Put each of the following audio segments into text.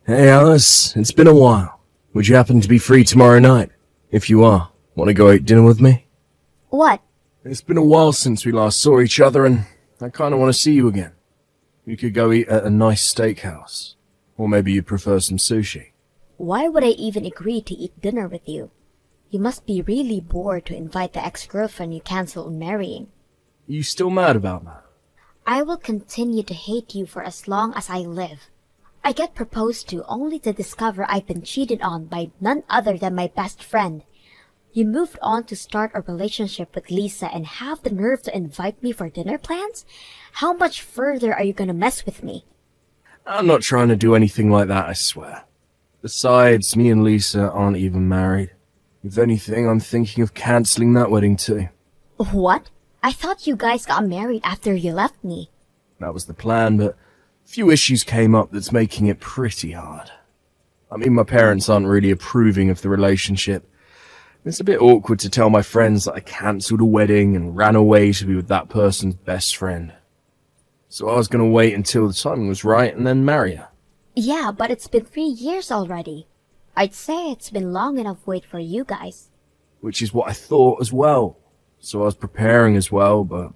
Hey Alice, it's been a while. Would you happen to be free tomorrow night? If you are, want to go eat dinner with me? What? It's been a while since we last saw each other and I kinda want to see you again. We could go eat at a nice steakhouse. Or maybe you'd prefer some sushi. Why would I even agree to eat dinner with you? You must be really bored to invite the ex-girlfriend you canceled on marrying. You still mad about that? I will continue to hate you for as long as I live. I get proposed to only to discover I've been cheated on by none other than my best friend. You moved on to start a relationship with Lisa and have the nerve to invite me for dinner plans? How much further are you gonna mess with me? I'm not trying to do anything like that, I swear. Besides, me and Lisa aren't even married. If anything, I'm thinking of cancelling that wedding too. What? I thought you guys got married after you left me. That was the plan, but a few issues came up that's making it pretty hard. I mean, my parents aren't really approving of the relationship. It's a bit awkward to tell my friends that I cancelled a wedding and ran away to be with that person's best friend. So I was gonna wait until the timing was right and then marry her. Yeah, but it's been 3 years already. I'd say it's been long enough wait for you guys. Which is what I thought as well. So I was preparing as well, but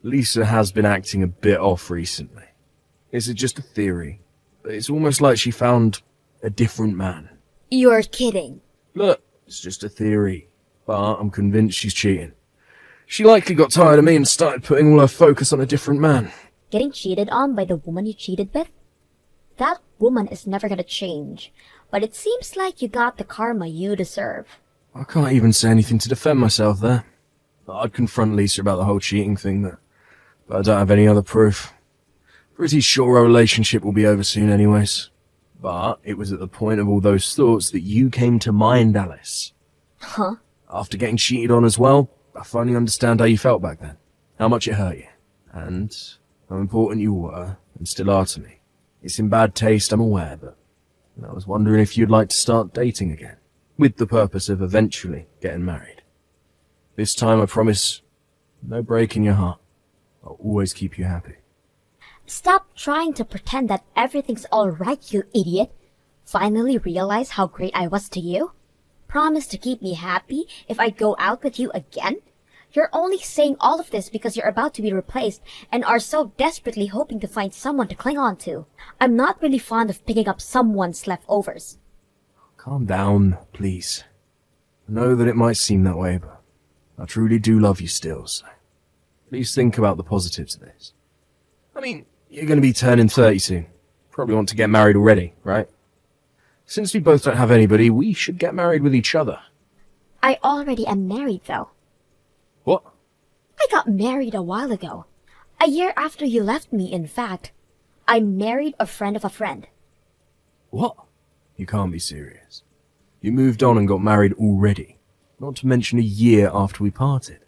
Lisa has been acting a bit off recently. Is it just a theory? It's almost like she found a different man. You're kidding. Look, it's just a theory, but I'm convinced she's cheating. She likely got tired of me and started putting all her focus on a different man. Getting cheated on by the woman you cheated with? That woman is never gonna change, but it seems like you got the karma you deserve. I can't even say anything to defend myself there. I'd confront Lisa about the whole cheating thing, but I don't have any other proof. Pretty sure our relationship will be over soon anyways. But it was at the point of all those thoughts that you came to mind, Alice. Huh? After getting cheated on as well, I finally understand how you felt back then. How much it hurt you. And how important you were, and still are to me. It's in bad taste, I'm aware, but I was wondering if you'd like to start dating again. With the purpose of eventually getting married. This time I promise, no break in your heart. I'll always keep you happy. Stop trying to pretend that everything's alright, you idiot. Finally realize how great I was to you? Promise to keep me happy if I go out with you again? You're only saying all of this because you're about to be replaced and are so desperately hoping to find someone to cling on to. I'm not really fond of picking up someone's leftovers. Calm down, please. I know that it might seem that way, but I truly do love you still, so please think about the positives of this. I mean, you're going to be turning 30 soon. Probably want to get married already, right? Since we both don't have anybody, we should get married with each other. I already am married, though. What? I got married a while ago. A year after you left me, in fact. I married a friend of a friend. What? You can't be serious. You moved on and got married already. Not to mention a year after we parted.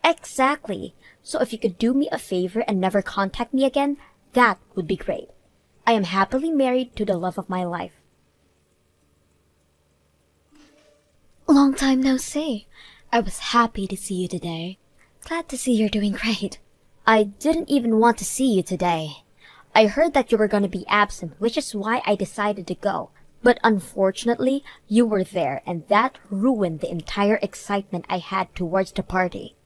Exactly. So if you could do me a favor and never contact me again, that would be great. I am happily married to the love of my life. Long time no see. I was happy to see you today. Glad to see you're doing great. I didn't even want to see you today. I heard that you were going to be absent, which is why I decided to go. But unfortunately, you were there, and that ruined the entire excitement I had towards the party.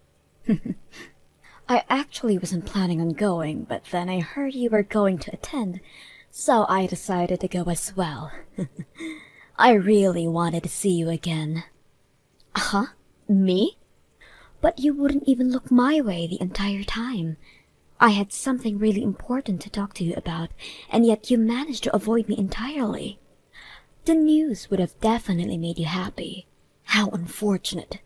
I actually wasn't planning on going, but then I heard you were going to attend, so I decided to go as well. I really wanted to see you again. Huh? Me? But you wouldn't even look my way the entire time. I had something really important to talk to you about, and yet you managed to avoid me entirely. The news would have definitely made you happy. How unfortunate.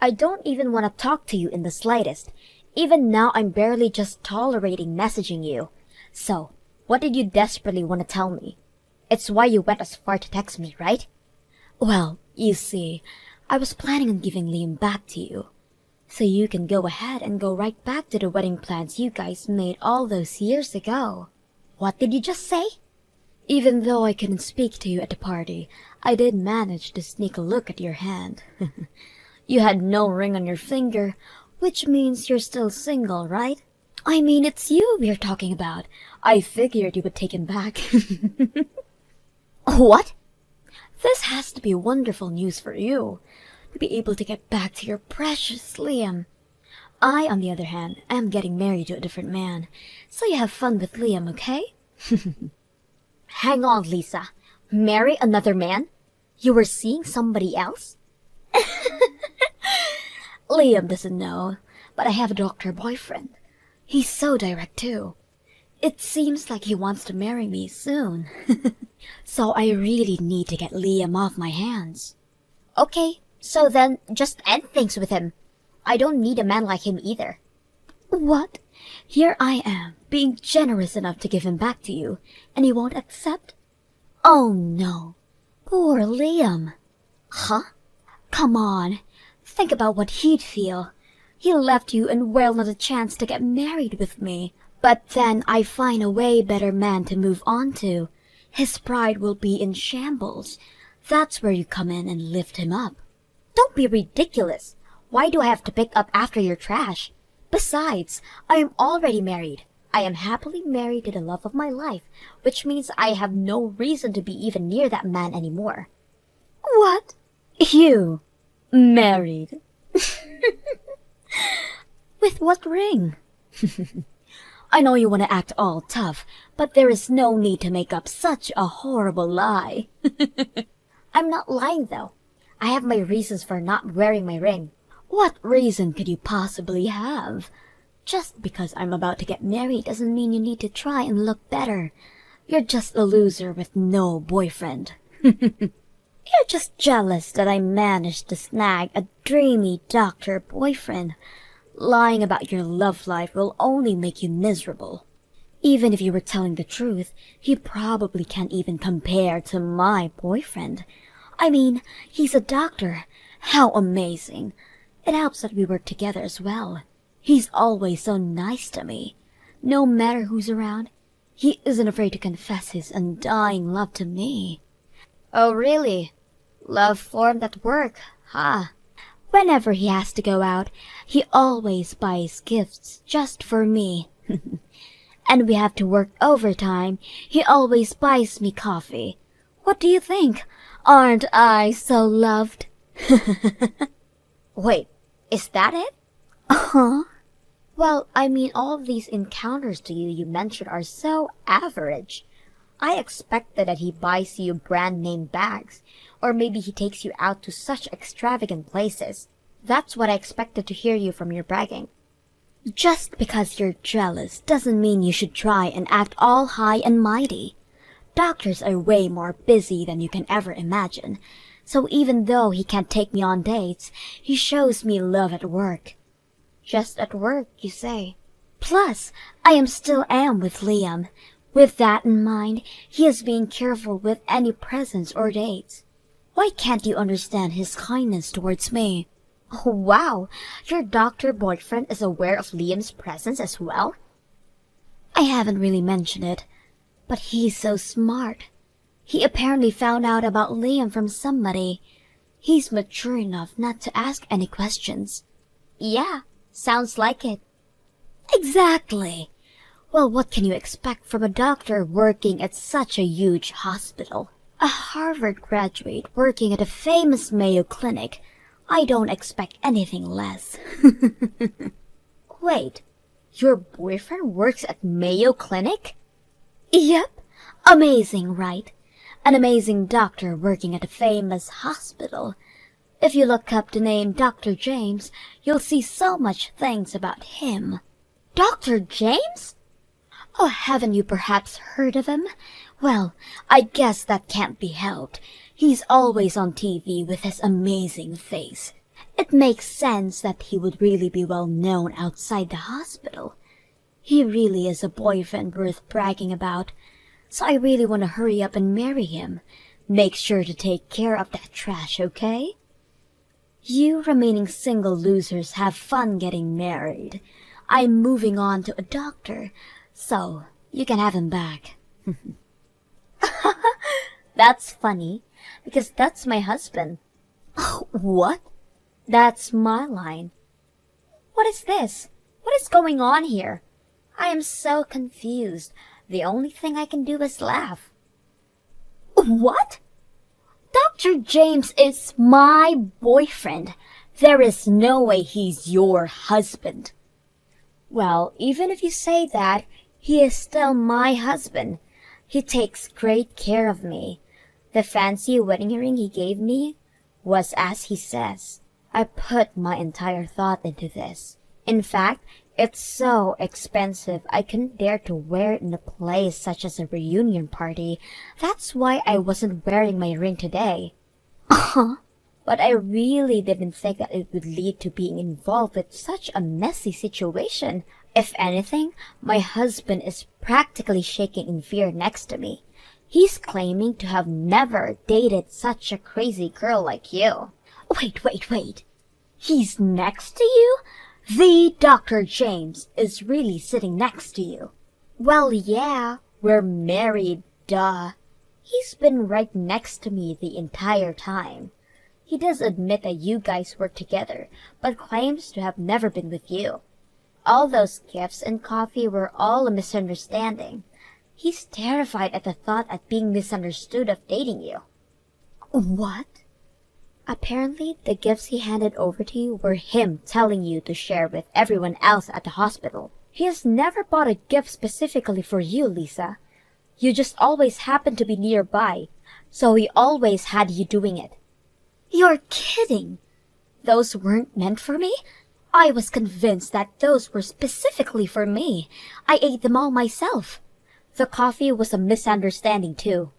I don't even want to talk to you in the slightest. Even now, I'm barely just tolerating messaging you. So, what did you desperately want to tell me? It's why you went as far to text me, right? Well, you see, I was planning on giving Liam back to you. So you can go ahead and go right back to the wedding plans you guys made all those years ago. What did you just say? Even though I couldn't speak to you at the party, I did manage to sneak a look at your hand. You had no ring on your finger, which means you're still single, right? I mean, it's you we're talking about. I figured you would take him back. What? This has to be wonderful news for you, to be able to get back to your precious Liam. I, on the other hand, am getting married to a different man, so you have fun with Liam, okay? Hang on, Lisa. Marry another man? You were seeing somebody else? Liam doesn't know, but I have a doctor boyfriend. He's so direct too. It seems like he wants to marry me soon. So I really need to get Liam off my hands. Okay, so then just end things with him. I don't need a man like him either. What? Here I am, being generous enough to give him back to you, and he won't accept? Oh no. Poor Liam. Huh? Come on. Think about what he'd feel. He left you and well not a chance to get married with me. But then I find a way better man to move on to. His pride will be in shambles. That's where you come in and lift him up. Don't be ridiculous. Why do I have to pick up after your trash? Besides, I am already married. I am happily married to the love of my life, which means I have no reason to be even near that man anymore. What? You? Married? With what ring? I know you want to act all tough, but there is no need to make up such a horrible lie. I'm not lying, though. I have my reasons for not wearing my ring. What reason could you possibly have? Just because I'm about to get married doesn't mean you need to try and look better. You're just a loser with no boyfriend. You're just jealous that I managed to snag a dreamy doctor boyfriend. Lying about your love life will only make you miserable. Even if you were telling the truth, he probably can't even compare to my boyfriend. I mean, he's a doctor. How amazing. It helps that we work together as well. He's always so nice to me. No matter who's around, he isn't afraid to confess his undying love to me. Oh, really? Love formed at work, huh? Whenever he has to go out, he always buys gifts just for me. And we have to work overtime. He always buys me coffee. What do you think? Aren't I so loved? Wait, is that it? Uh-huh. Well, I mean, all of these encounters to you mentioned are so average. I expected that he buys you brand-name bags, or maybe he takes you out to such extravagant places. That's what I expected to hear you from your bragging. Just because you're jealous doesn't mean you should try and act all high and mighty. Doctors are way more busy than you can ever imagine, so even though he can't take me on dates, he shows me love at work. Just at work, you say? Plus, I still am with Liam. With that in mind, he is being careful with any presents or dates. Why can't you understand his kindness towards me? Oh, wow, your doctor boyfriend is aware of Liam's presence as well? I haven't really mentioned it, but he's so smart. He apparently found out about Liam from somebody. He's mature enough not to ask any questions. Yeah, sounds like it. Exactly. Well, what can you expect from a doctor working at such a huge hospital? A Harvard graduate working at a famous Mayo Clinic. I don't expect anything less. Wait, your boyfriend works at Mayo Clinic? Yep. Amazing, right? An amazing doctor working at a famous hospital. If you look up the name Dr. James, you'll see so much things about him. Dr. James? Oh, haven't you perhaps heard of him? Well, I guess that can't be helped. He's always on TV with his amazing face. It makes sense that he would really be well known outside the hospital. He really is a boyfriend worth bragging about, so I really want to hurry up and marry him. Make sure to take care of that trash, okay? You remaining single losers have fun getting married. I'm moving on to a doctor, so you can have him back. That's funny, because that's my husband. What? That's my line. What is this? What is going on here? I am so confused. The only thing I can do is laugh. What? Dr. James is my boyfriend. There is no way he's your husband. Well, even if you say that, he is still my husband. He takes great care of me. The fancy wedding ring he gave me was as he says. I put my entire thought into this. In fact, it's so expensive I couldn't dare to wear it in a place such as a reunion party. That's why I wasn't wearing my ring today. But I really didn't think that it would lead to being involved with such a messy situation. If anything, my husband is practically shaking in fear next to me. He's claiming to have never dated such a crazy girl like you. Wait. He's next to you? The Dr. James is really sitting next to you. Well, yeah, we're married, duh. He's been right next to me the entire time. He does admit that you guys work together, but claims to have never been with you. All those gifts and coffee were all a misunderstanding. He's terrified at the thought of being misunderstood of dating you. What? Apparently, the gifts he handed over to you were him telling you to share with everyone else at the hospital. He has never bought a gift specifically for you, Lisa. You just always happened to be nearby, so he always had you doing it. You're kidding! Those weren't meant for me? I was convinced that those were specifically for me. I ate them all myself. The coffee was a misunderstanding, too.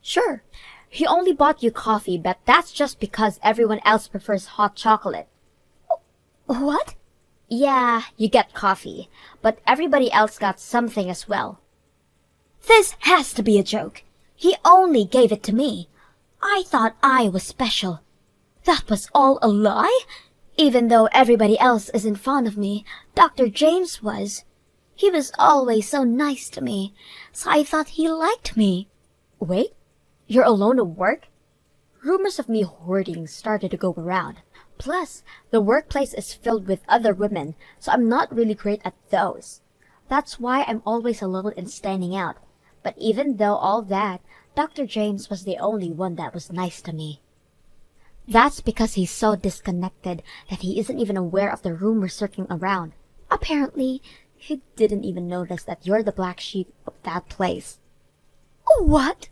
Sure, he only bought you coffee, but that's just because everyone else prefers hot chocolate. What? Yeah, you get coffee, but everybody else got something as well. This has to be a joke. He only gave it to me. I thought I was special. That was all a lie? Even though everybody else isn't fond of me, Dr. James was. He was always so nice to me, so I thought he liked me. Wait, you're alone at work? Rumors of me hoarding started to go around. Plus, the workplace is filled with other women, so I'm not really great at those. That's why I'm always alone and standing out. But even though all that, Dr. James was the only one that was nice to me. That's because he's so disconnected that he isn't even aware of the rumors circling around. Apparently, he didn't even notice that you're the black sheep of that place. What?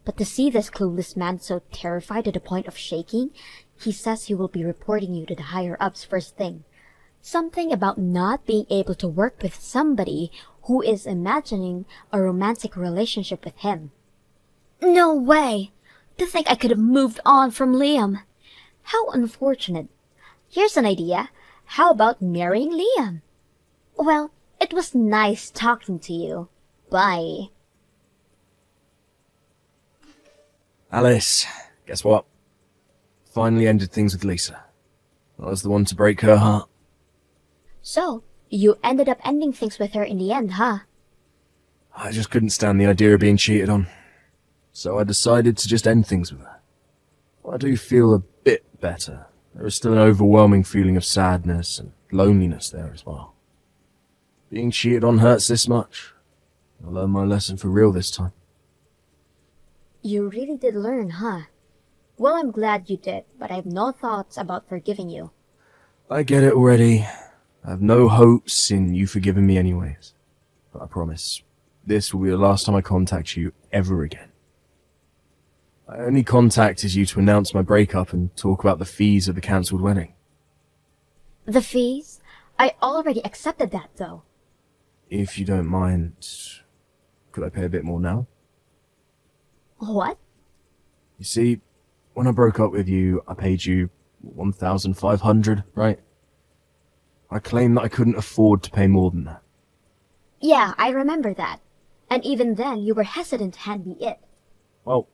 But to see this clueless man so terrified to the point of shaking, he says he will be reporting you to the higher-ups first thing. Something about not being able to work with somebody who is imagining a romantic relationship with him. No way! To think I could have moved on from Liam. How unfortunate. Here's an idea. How about marrying Liam? Well, it was nice talking to you. Bye. Alice, guess what? Finally ended things with Lisa. I was the one to break her heart. So, you ended up ending things with her in the end, huh? I just couldn't stand the idea of being cheated on. So I decided to just end things with her. Well, I do feel a bit better. There is still an overwhelming feeling of sadness and loneliness there as well. Being cheated on hurts this much. I learned my lesson for real this time. You really did learn, huh? Well, I'm glad you did, but I have no thoughts about forgiving you. I get it already. I have no hopes in you forgiving me anyways. But I promise, this will be the last time I contact you ever again. I only contacted you to announce my breakup and talk about the fees of the cancelled wedding. The fees? I already accepted that, though. If you don't mind, could I pay a bit more now? What? You see, when I broke up with you, I paid you $1,500, right? I claimed that I couldn't afford to pay more than that. Yeah, I remember that. And even then, you were hesitant to hand me it. Well,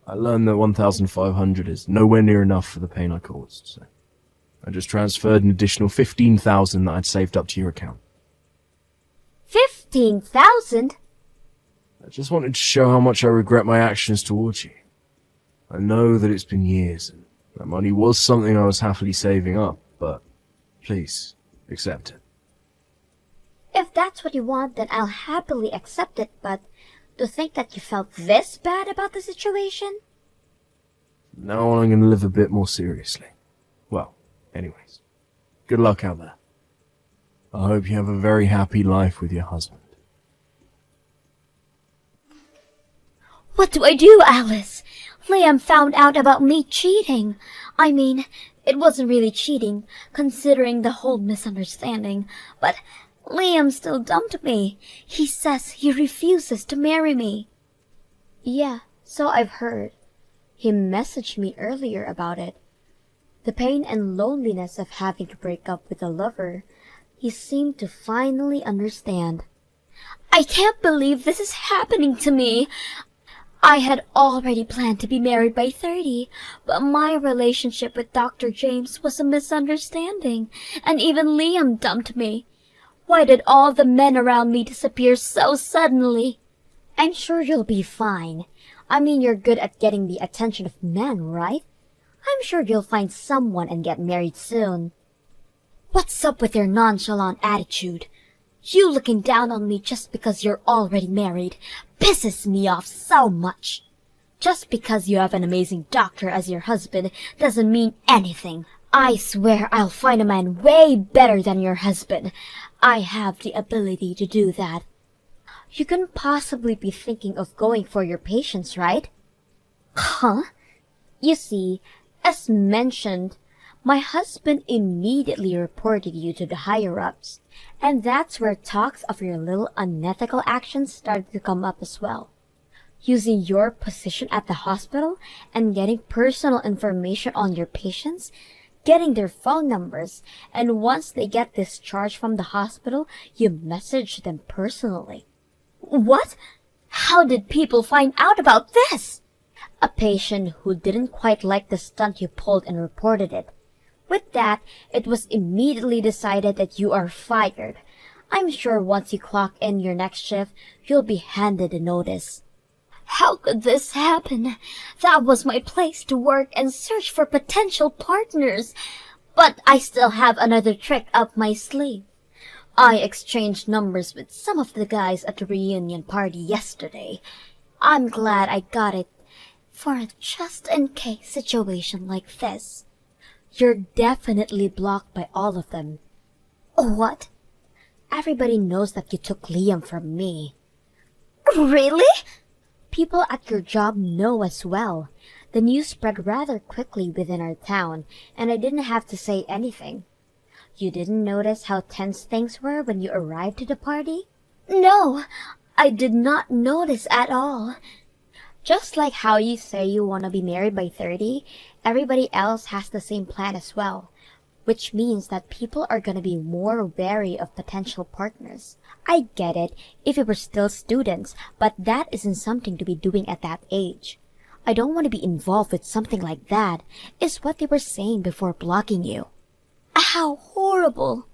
I learned that $1,500 is nowhere near enough for the pain I caused, so I just transferred an additional $15,000 that I'd saved up to your account. 15,000? I just wanted to show how much I regret my actions towards you. I know that it's been years, and that money was something I was happily saving up, but please, accept it. If that's what you want, then I'll happily accept it, but To think that you felt this bad about the situation? Now I'm going to live a bit more seriously. Well, anyways, good luck out there. I hope you have a very happy life with your husband. What do I do, Alice? Liam found out about me cheating. I mean, it wasn't really cheating, considering the whole misunderstanding, but Liam still dumped me. He says he refuses to marry me. Yeah, so I've heard. He messaged me earlier about it. The pain and loneliness of having to break up with a lover, he seemed to finally understand. I can't believe this is happening to me. I had already planned to be married by 30, but my relationship with Dr. James was a misunderstanding, and even Liam dumped me. Why did all the men around me disappear so suddenly? I'm sure you'll be fine. I mean, you're good at getting the attention of men, right? I'm sure you'll find someone and get married soon. What's up with your nonchalant attitude? You looking down on me just because you're already married pisses me off so much. Just because you have an amazing doctor as your husband doesn't mean anything. I swear I'll find a man way better than your husband. I have the ability to do that. You couldn't possibly be thinking of going for your patients, right? Huh? You see, as mentioned, my husband immediately reported you to the higher-ups, and that's where talks of your little unethical actions started to come up as well. Using your position at the hospital and getting personal information on your patients, getting their phone numbers, and once they get discharged from the hospital, you message them personally. What? How did people find out about this? A patient who didn't quite like the stunt you pulled and reported it. With that, it was immediately decided that you are fired. I'm sure once you clock in your next shift, you'll be handed a notice. How could this happen? That was my place to work and search for potential partners. But I still have another trick up my sleeve. I exchanged numbers with some of the guys at the reunion party yesterday. I'm glad I got it for a just-in-case situation like this. You're definitely blocked by all of them. What? Everybody knows that you took Liam from me. Really? People at your job know as well. The news spread rather quickly within our town, and I didn't have to say anything. You didn't notice how tense things were when you arrived to the party? No, I did not notice at all. Just like how you say you want to be married by 30, everybody else has the same plan as well, which means that people are going to be more wary of potential partners. I get it if we were still students, but that isn't something to be doing at that age. I don't want to be involved with something like that, is what they were saying before blocking you. How horrible!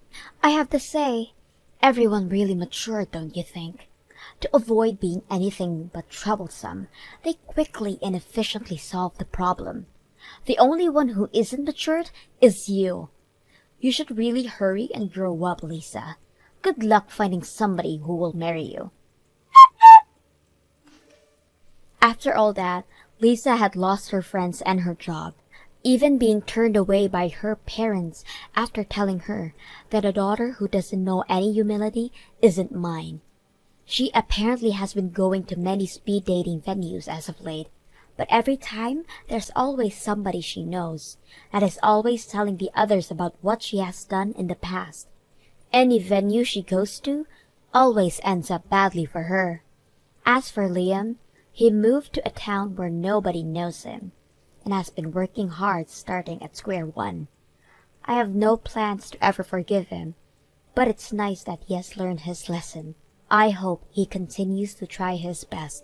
I have to say, everyone really matured, don't you think? To avoid being anything but troublesome, they quickly and efficiently solved the problem. The only one who isn't matured is you. You should really hurry and grow up, Lisa. Good luck finding somebody who will marry you. After all that, Lisa had lost her friends and her job, even being turned away by her parents after telling her that a daughter who doesn't know any humility isn't mine. She apparently has been going to many speed dating venues as of late, but every time there's always somebody she knows that is always telling the others about what she has done in the past. Any venue she goes to always ends up badly for her. As for Liam, he moved to a town where nobody knows him, and has been working hard starting at square one. I have no plans to ever forgive him, but it's nice that he has learned his lesson. I hope he continues to try his best.